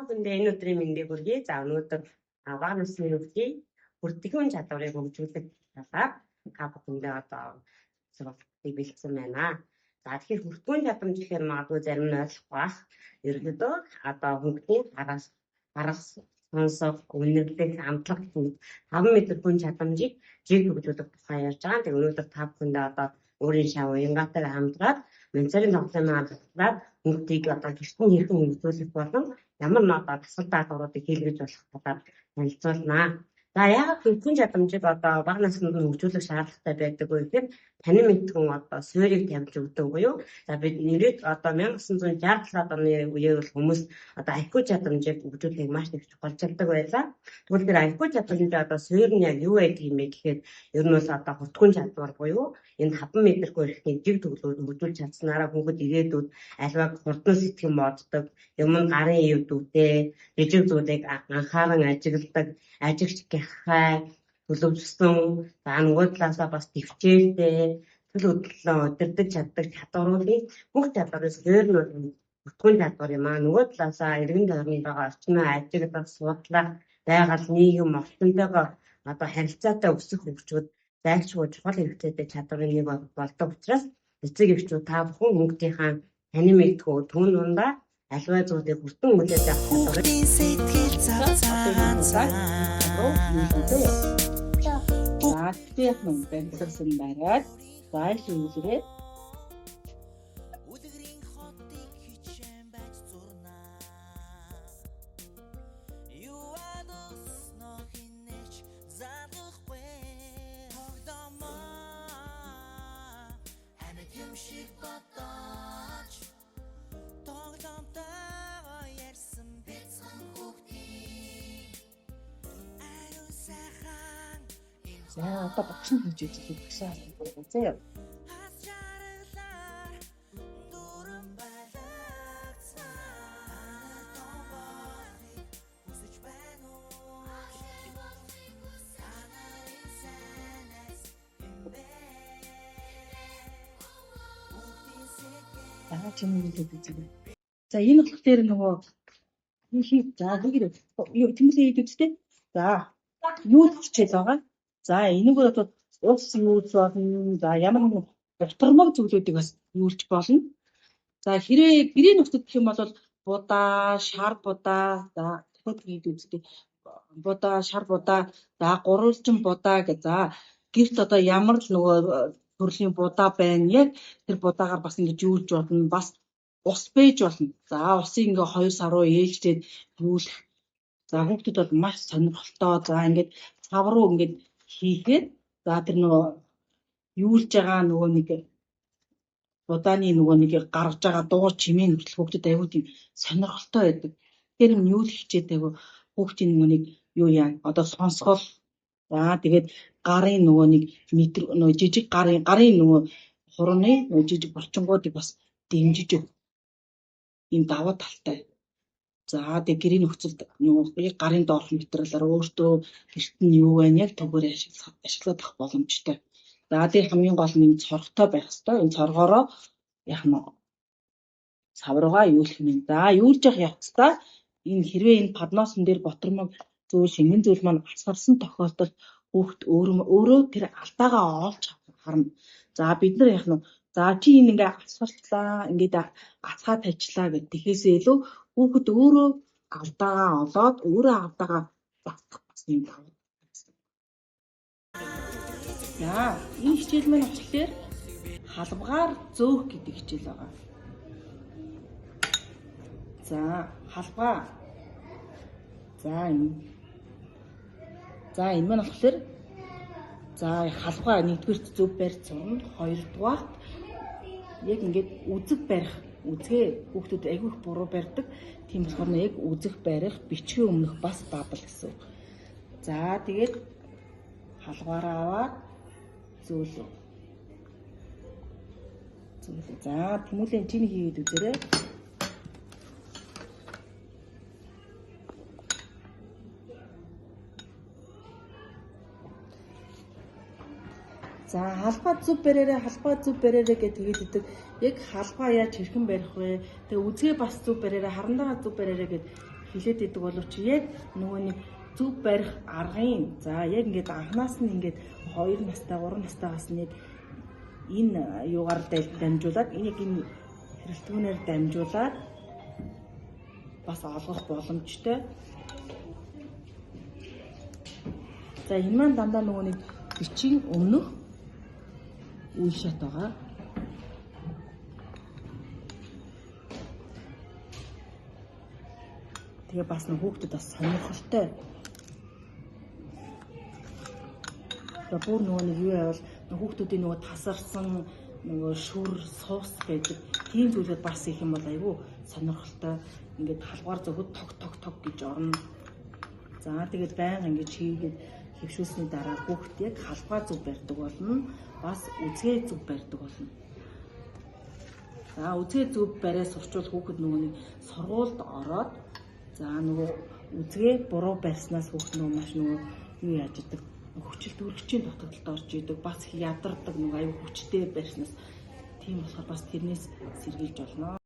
근데 энэ өдрийн мэндийг хүргэе. За өнөөдөр бага насны хүүхдийн бүртгэн чадварыг хөгжүүлэх талаар та бүхэндээ одоо сургалтыг бэлдсэн байна. За тэгэхээр бүртгэн чадамж гэхээр магадгүй зарим нь ойлгохгүй байх. Ерөнхийдөө одоо хүүхдийн харах, сонсох, үнэрлэх, амтлах 5 метр хүн чадамжийг жиг хөгжүүлэх тухай ярьж байгаа. Тэгээ өнөөдөр та бүхэндээ одоо өөрийн шав уянгаатай хамтраад менцерийн тоглоомын албаар хүүхдийг одоо гэртэн хэрхэн хөгжүүлэх болон ямар нэг одоо тасал даалгавруудыг хийлгэж болох талаар танилцуулнаа. За яагаад бүртгэн чадамжийг одоо бага наснд нь хөгжүүлэх шаардлагатай байдаг вэ гэхээр таны мэдхэн одоо суурийг тавьж өгдөг буюу за бид нэрээд одоо 1967 оны үеэр бол хүмүүс одоо IQ чадамжийг хөгжүүлэхийг маш их чухалчилдаг байлаа. Тэгвэл тэр IQ чадамж одоо суурь нь яг юу байдаг юм бэ гэхээр ер нь бол одоо бүртгэн чадвар буюу энэ 5 метргүй эрхний жиг төглөөд хөгжүүлж чадсанараа хүүхэд ирээдүйд альваг хурдан сэтгэн боддог, юм гарын ивд үдээ, жижиг зүйлийг анхааран ажигладаг, ажигч гахай, төлөвлөсөн, за нөгөө талаасаа бас төвчээртэй, төл хөдлөлөө удирдах чаддаг чадваруудын бүх чадвараас өөр нь бүртгэн чадвар юм аа. Нөгөө талаасаа эргэн тойронд байгаа орчноо ажиглах, судлах, байгаль, нийгэм, орчинтойгоо одоо харилцаатай өсөх хөгжүүд зайлшгүй чухал хэрэгцээтэй чадварын нэг болдог учраас эцэг эхчүүд та бүхэн хүүхдийнхаа таны мэдхүү түн дундаа альва зүйлийг хүртэн хүлээж авах чадварыг сэтгэл заасан. За тэгэх юм бэлдсэн байгаад зайл үйлрээ за одоо багшин хийж үзэх гэсэн юм заяа. За энэ болохоор нөгөө хийх за хийгэр тэмүүлээ хийх үстэй. За юу хичээл байгаа? За энийг одоо ус юуз болно. За ямар нэгэн бутармаг зүйлүүдийг бас юулж болно. За хэрвээ гэрээ нөхцөл гэх юм бол будаа, шар будаа, за дахиад хийд үзтээ. Будаа, шар будаа, за гурвалжин будаа гэж за гэрт одоо ямар л нөгөө төрлийн будаа байна. Яг тэр будаагаар бас ингэж юулж болно. Бас ус бэж болно. За усыг ингээ 2 сар руу ээлжлээд юулах. За хүүхдүүд бол маш сонирхолтой. За ингээд цав руу ингээд хийхэд за тэр нөгөө юулж байгаа нөгөө нэг будааны нөгөө нэг гаргаж байгаа дуу чимээ хүртэл хүүхдэд аягүй тийм сонирхолтой байдаг. Тэр нь юу л хичээдэг хүүхдийн нөгөө нэг юу яа одоо сонсгол за тэгээд гарын нөгөө нэг метр нөгөө жижиг гарын нөгөө хурны нөгөө жижиг булчингуудыг бас дэмжиж өг. Ийм даваа талтай. За тэг гэрийн нөхцөлд нөгөө гарын доорх материалаар өөртөө гэрт нь юу байна яг тэггээр ашиглах боломжтой. За тэр хамгийн гол нь цорготой байх хэрэгтэй. Энэ цоргоороо яг нь савруугаа юулах юм. За юулж явах явцдаа энэ хэрвээ энэ падносон дээр ботормог зүйл шингэн зүйл маань асарсан тохиолдолд хүүхд өөрөө тэр алдаагаа олж харна. За бид нар яг нь за чи энэ ингээ асфальтлаа ингээд гацгаа тавьчлаа гэдэг тэхээсээ илүү хүүхэд өөрөө алдаагаа олоод өөрөө алдаагаа батгах бас юм байна. За энэ хичээл маань болохоор халбгаар зөөх гэдэг хичээл байгаа. За халбгаа. За энэ маань болохоор за халбгаа нэгдүгээрт зөв барьж сурна. Хоёрдугаарт яг ингээд үзэг барих үзгээ хүүхдүүд айгүй их буруу барьдаг. Тийм болохоор яг үзэх барих бичгийн өмнөх бас бабл гэсэн. За тэгээд халгаараа аваад зөөлөө. За тэмүүлэн чинь хийгээд үзээрэй. За халбаа зүв бариараа гэж тэгээд идэг. Яг халбаа яаж хэрхэн барих вэ? Тэгээ үзгээ бас зүв бариараа, харандаага зүв бариараа гэж хилээд идэг боловч яг нөгөө нэг зөв барих аргын за яг ингээд анханаас нь ингээд 2 настай 3 настайгаас нь яг энэ юугаар дамжуулаад энийг энэ хэрэлтгүүнээр дамжуулаад бас олгох боломжтой. За энэ маань дандаа нөгөө нэг бичгийн өмнөх үе шат байгаа. Тэгээ бас нэг хүүхдэд бас сонирхолтой. За бүр нөгөө нэг юу явал хүүхдүүдийн нөгөө тасарсан нөгөө шүр суус байдаг. Тийм зүйлүүд бас их юм бол айгүй сонирхолтой. Ингээд халбаар зөгөд тог гэж орно. За тэгээд байнга ингэж хийгээд хөвшүүлсний дараа хүүхд яг халбаа зүг барьдаг болно. Бас үзгээ зүг барьдаг болно. За үзгээ зүг бариа сурчвал хүүхэд нөгөө нэг сургуульд ороод за нөгөө үзгээ буруу барьснаас хүүхэд нөгөө маш нөгөө юу яаж идэг хүчил төрөгчийн дутагдалд орж идэг. Бас ядардаг нөгөө аюу хүчтэй барьснаас тийм болохоор бас тэрнээс сэргийлж болно.